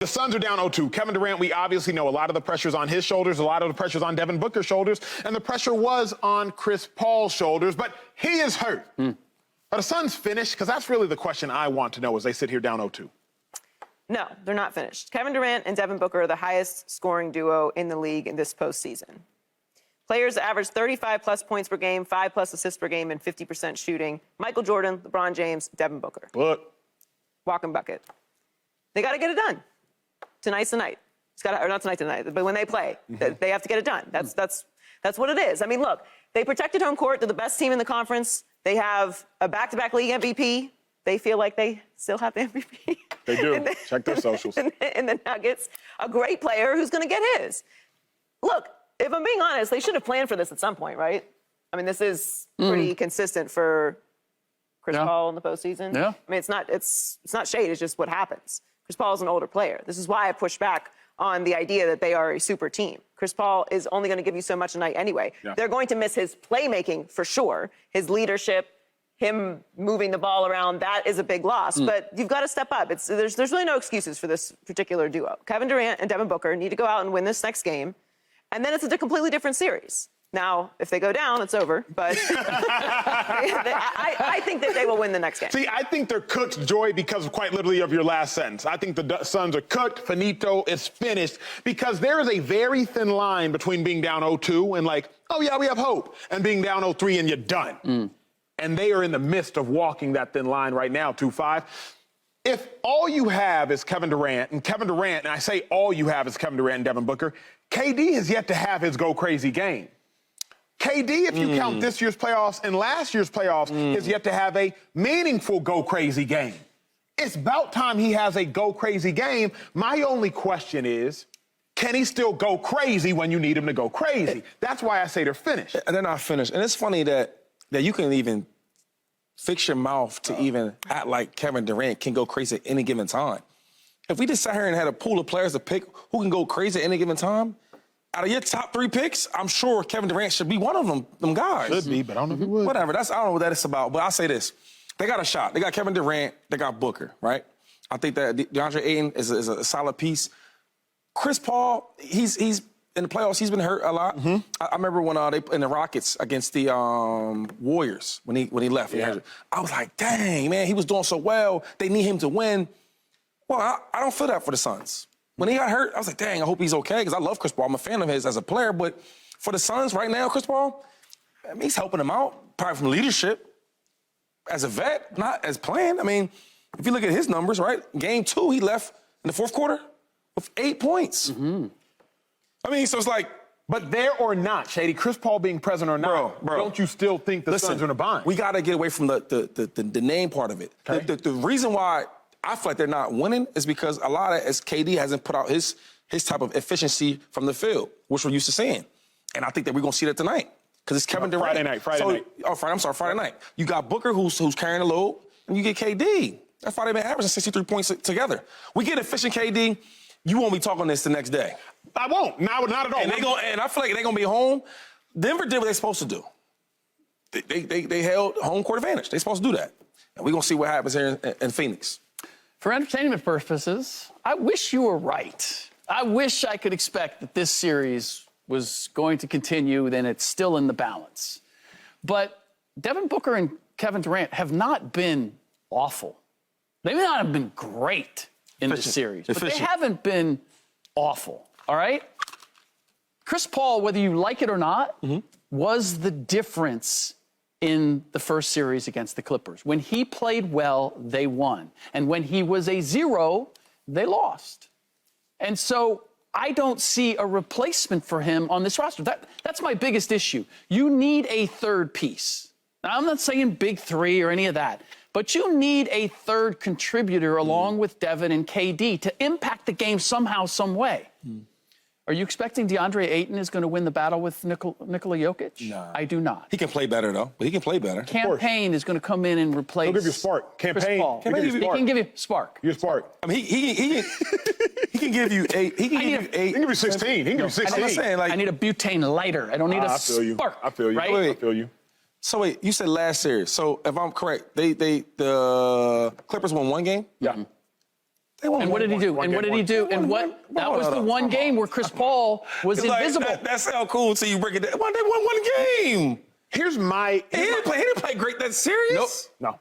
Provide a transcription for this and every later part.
The Suns are down 0-2. Kevin Durant, we obviously know a lot of the pressure's on his shoulders, a lot of the pressure's on Devin Booker's shoulders, and the pressure was on Chris Paul's shoulders, but he is hurt. Are the Suns finished? Because that's really the question I want to know as they sit here down 0-2. No, they're not finished. Kevin Durant and Devin Booker are the highest scoring duo in the league in this postseason. Players average 35-plus points per game, 5-plus assists per game, and 50% shooting. Michael Jordan, LeBron James, Devin Booker. Look. Walking bucket. They got to get it done. Tonight's the night. It's got to, or not tonight, but when they play, they have to get it done. That's what it is. I mean, look, they protected home court. They're the best team in the conference. They have a back-to-back league MVP. They feel like they still have the MVP. They do. Check their socials. And the Nuggets, a great player who's going to get his. Look, if I'm being honest, they should have planned for this at some point, right? I mean, this is pretty consistent for Chris Paul in the postseason. Yeah. I mean, it's not shade. It's just what happens. Chris Paul is an older player. This is why I push back on the idea that they are a super team. Chris Paul is only going to give you so much a night anyway. Yeah. They're going to miss his playmaking for sure, his leadership, him moving the ball around. That is a big loss. But you've got to step up. There's really no excuses for this particular duo. Kevin Durant and Devin Booker need to go out and win this next game, and then it's a completely different series. Now, if they go down, it's over. But I think that they will win the next game. See, I think they're cooked, Joy, because of quite literally of your last sentence. I think the Suns are cooked, finito, it's finished, because there is a very thin line between being down 0-2 and like, oh, yeah, we have hope, and being down 0-3 and you're done. And they are in the midst of walking that thin line right now, 2-5. If all you have is Kevin Durant, and I say all you have is Kevin Durant and Devin Booker, KD has yet to have his go-crazy game. KD, if you count this year's playoffs and last year's playoffs, has yet to have a meaningful go-crazy game. It's about time he has a go-crazy game. My only question is, can he still go crazy when you need him to go crazy? That's why I say they're finished. And they're not finished. And it's funny that you can even fix your mouth to even act like Kevin Durant can go crazy at any given time. If we just sat here and had a pool of players to pick who can go crazy at any given time, out of your top 3 picks, I'm sure Kevin Durant should be one of them guys. Should be, but I don't know if he would. Whatever. I don't know what that is about. But I'll say this. They got a shot. They got Kevin Durant. They got Booker, right? I think that DeAndre Ayton is a solid piece. Chris Paul, he's in the playoffs, he's been hurt a lot. I remember when they in the Rockets against the Warriors, when he left. Yeah. I was like, dang, man, he was doing so well. They need him to win. Well, I don't feel that for the Suns. When he got hurt, I was like, dang, I hope he's okay, because I love Chris Paul. I'm a fan of his as a player. But for the Suns right now, Chris Paul, I mean, he's helping them out, probably from leadership. As a vet, not as planned. I mean, if you look at his numbers, right? Game 2, he left in the fourth quarter with 8 points. I mean, so it's like, but there or not, Shady, Chris Paul being present or not, bro, don't you still think the Suns are in a bind? We got to get away from the name part of it. Okay. The reason why I feel like they're not winning is because a lot of it is KD hasn't put out his type of efficiency from the field, which we're used to seeing. And I think that we're going to see that tonight because it's Kevin Durant. Friday night. Oh, Friday night. You got Booker who's carrying the load, and you get KD. That's why they've been averaging 63 points together. We get efficient KD, you won't be talking this the next day. I won't. Not at all. And I feel like they're going to be home. Denver did what they're supposed to do. They held home court advantage. They're supposed to do that. And we're going to see what happens here in Phoenix. For entertainment purposes, I wish you were right. I wish I could expect that this series was going to continue, then it's still in the balance. But Devin Booker and Kevin Durant have not been awful. They may not have been great in this series, but they haven't been awful, all right? Chris Paul, whether you like it or not, was the difference in the first series against the Clippers. When he played well, they won. And when he was a 0, they lost. And so I don't see a replacement for him on this roster. That's my biggest issue. You need a third piece. Now, I'm not saying big 3 or any of that, but you need a third contributor along with Devin and KD to impact the game somehow, some way. Are you expecting DeAndre Ayton is going to win the battle with Nikola Jokic? No. I do not. He can play better, though. But he can play better. Campaign is going to come in and replace. He'll give you spark. Campaign. He can give you spark. You spark. I mean, he can give you 8. He can give you 8. He can give you 16. He can give you 16. I'm saying, like, I need a butane lighter. I don't need a spark. I feel you. Right? I feel you. So wait, you said last series. So if I'm correct, the Clippers won 1 game? Yeah. And what did he do? And what did he do? And what? That was the one game where Chris Paul was invisible. That sounds cool until you break it down. They won one game. Here's my. He didn't play great. That serious? No.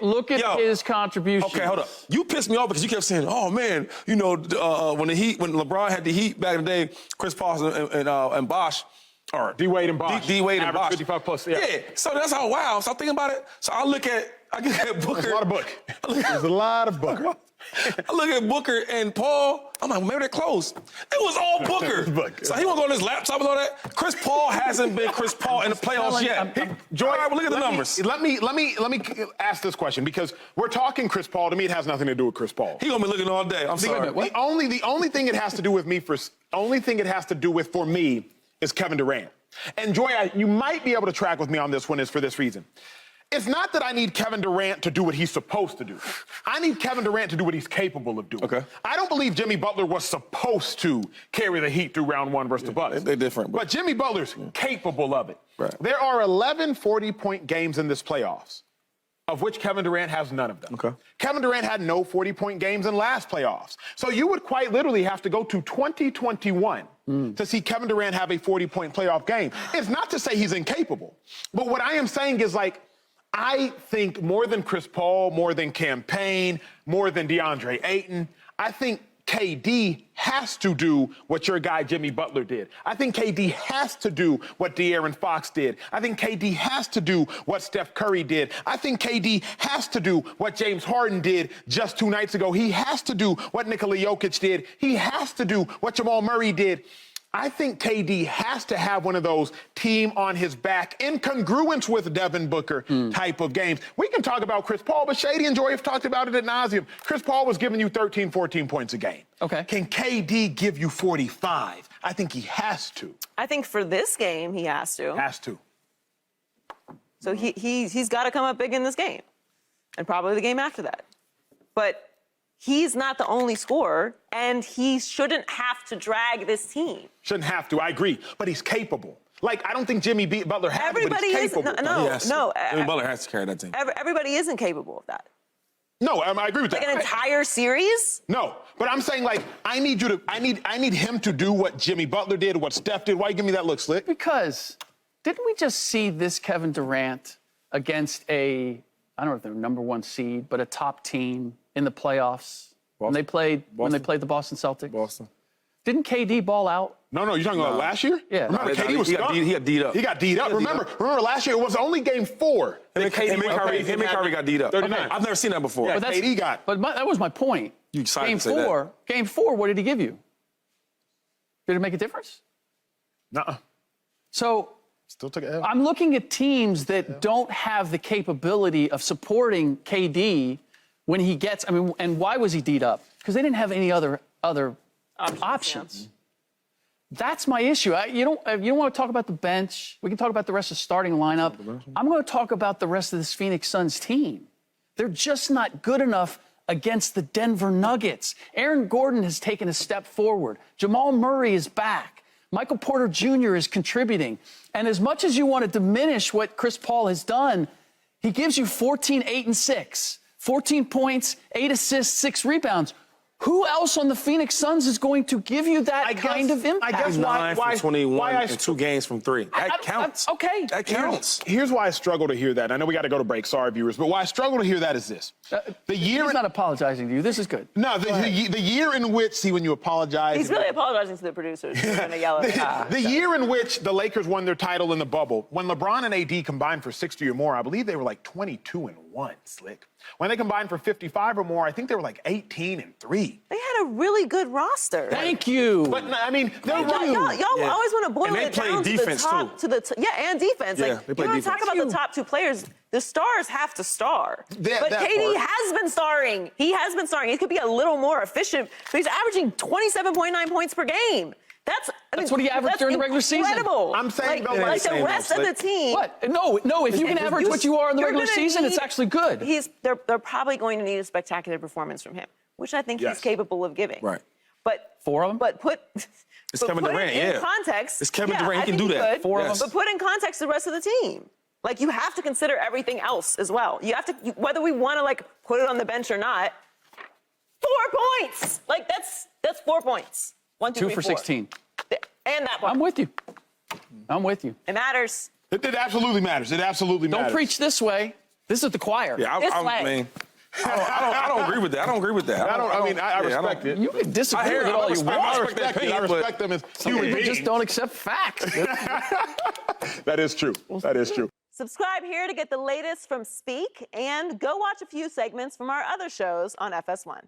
Look at his contribution. Okay, hold up. You pissed me off because you kept saying, "Oh man, you know, when LeBron had the Heat back in the day, Chris Paul and Bosh, or D Wade and Bosh. D Wade and Average Bosh, 55 plus. Yeah. So that's how wow. So I'm thinking about it. So I get at Booker. There's a lot of book. There's a lot of book. I look at Booker and Paul. I'm like, maybe they're close. It was all Booker. So he wants on his laptop and all that. Chris Paul hasn't been Chris Paul in the playoffs yet. Joy, all right, well, look at the numbers. Let me ask this question because we're talking Chris Paul. To me, it has nothing to do with Chris Paul. He gonna be looking all day. I'm sorry. The only thing it has to do with me for me is Kevin Durant. And Joy, you might be able to track with me on this one is for this reason. It's not that I need Kevin Durant to do what he's supposed to do. I need Kevin Durant to do what he's capable of doing. Okay. I don't believe Jimmy Butler was supposed to carry the Heat through round one versus the Bucks. They're different. But Jimmy Butler's capable of it. Right. There are 11 40-point games in this playoffs, of which Kevin Durant has none of them. Okay. Kevin Durant had no 40-point games in last playoffs. So you would quite literally have to go to 2021 to see Kevin Durant have a 40-point playoff game. It's not to say he's incapable. But what I am saying is, like, I think more than Chris Paul, more than Campaign, more than DeAndre Ayton, I think KD has to do what your guy Jimmy Butler did. I think KD has to do what De'Aaron Fox did. I think KD has to do what Steph Curry did. I think KD has to do what James Harden did just 2 nights ago. He has to do what Nikola Jokic did. He has to do what Jamal Murray did. I think KD has to have one of those team on his back in congruence with Devin Booker type of games. We can talk about Chris Paul, but Shady and Joy have talked about it ad nauseum. Chris Paul was giving you 13, 14 points a game. Okay. Can KD give you 45? I think he has to. I think for this game, he has to. Has to. So he's got to come up big in this game and probably the game after that. But he's not the only scorer, and he shouldn't have to drag this team. Shouldn't have to, I agree. But he's capable. Like, I don't think Jimmy Butler has to, but he's capable. Jimmy Butler has to carry that team. Everybody isn't capable of that. No, I agree with that. Like an entire series? No, but I'm saying, like, I need him to do what Jimmy Butler did, what Steph did. Why you give me that look, Slick? Because didn't we just see this Kevin Durant against I don't know if they're number 1 seed, but a top team in the playoffs when they played the Boston Celtics? Boston. Didn't KD ball out? No, you're talking about last year? Yeah. Remember, KD was he got D'd up. He got D'd up. Remember last year it was only game 4. Him and Curry got D'd up. 39. I've never seen that before. Yeah, But KD got. But that was my point. You decided Game to say that. Game 4, what did he give you? Did it make a difference? Nuh-uh. So Still took it L. I'm looking at teams that don't have the capability of supporting KD when he gets, and why was he D'd up? Because they didn't have any other options. That's my issue. You don't want to talk about the bench. We can talk about the rest of the starting lineup. I'm going to talk about the rest of this Phoenix Suns team. They're just not good enough against the Denver Nuggets. Aaron Gordon has taken a step forward. Jamal Murray is back. Michael Porter Jr. is contributing. And as much as you want to diminish what Chris Paul has done, he gives you 14, 8, and 6. 14 points, 8 assists, 6 rebounds. Who else on the Phoenix Suns is going to give you that kind of impact? I guess 9 from 21 and 2 games from 3. That counts. Okay. That counts. Here's why I struggle to hear that. I know we got to go to break. Sorry, viewers. But why I struggle to hear that is this. He's not apologizing to you. This is good. No, the year in which, when you apologize. He's really apologizing to the producers. They're going to yell at the year in which the Lakers won their title in the bubble, when LeBron and AD combined for 60 or more, I believe they were like 22-1, Slick. When they combined for 55 or more, I think they were like 18-3. They had a really good roster. Thank you. But I mean, they're Y'all always want to boil it down to the top, too. and defense. Yeah, like, they play you want to defense. talk about the top 2 players. The stars have to star. But that KD part. has been starring. He has been starring. He could be a little more efficient, but he's averaging 27.9 points per game. That's what he averaged during the regular season. Incredible. I'm saying, like the rest of the team. What? No, if you can average what you are in the regular season, it's actually good. They're probably going to need a spectacular performance from him, which I think he's capable of giving. Right. But 4 of them? But put Kevin Durant, in context. It's Kevin Durant. I He can think do that. 4 of them. But put in context the rest of the team. Like, you have to consider everything else as well. You have to, whether we want to, like, put it on the bench or not, 4 points. Like, that's 4 points. 1, 2, 2 3, for 4. 16. And that one. I'm with you. I'm with you. It matters. It absolutely matters. It absolutely matters. Don't preach this way. This is the choir. Yeah, This way. I mean, I don't agree with that. I don't agree with that. I respect it. You can disagree with it all you want. I respect them as human People beings. just don't accept facts. That is true. That is true. Subscribe here to get the latest from Speak, and go watch a few segments from our other shows on FS1.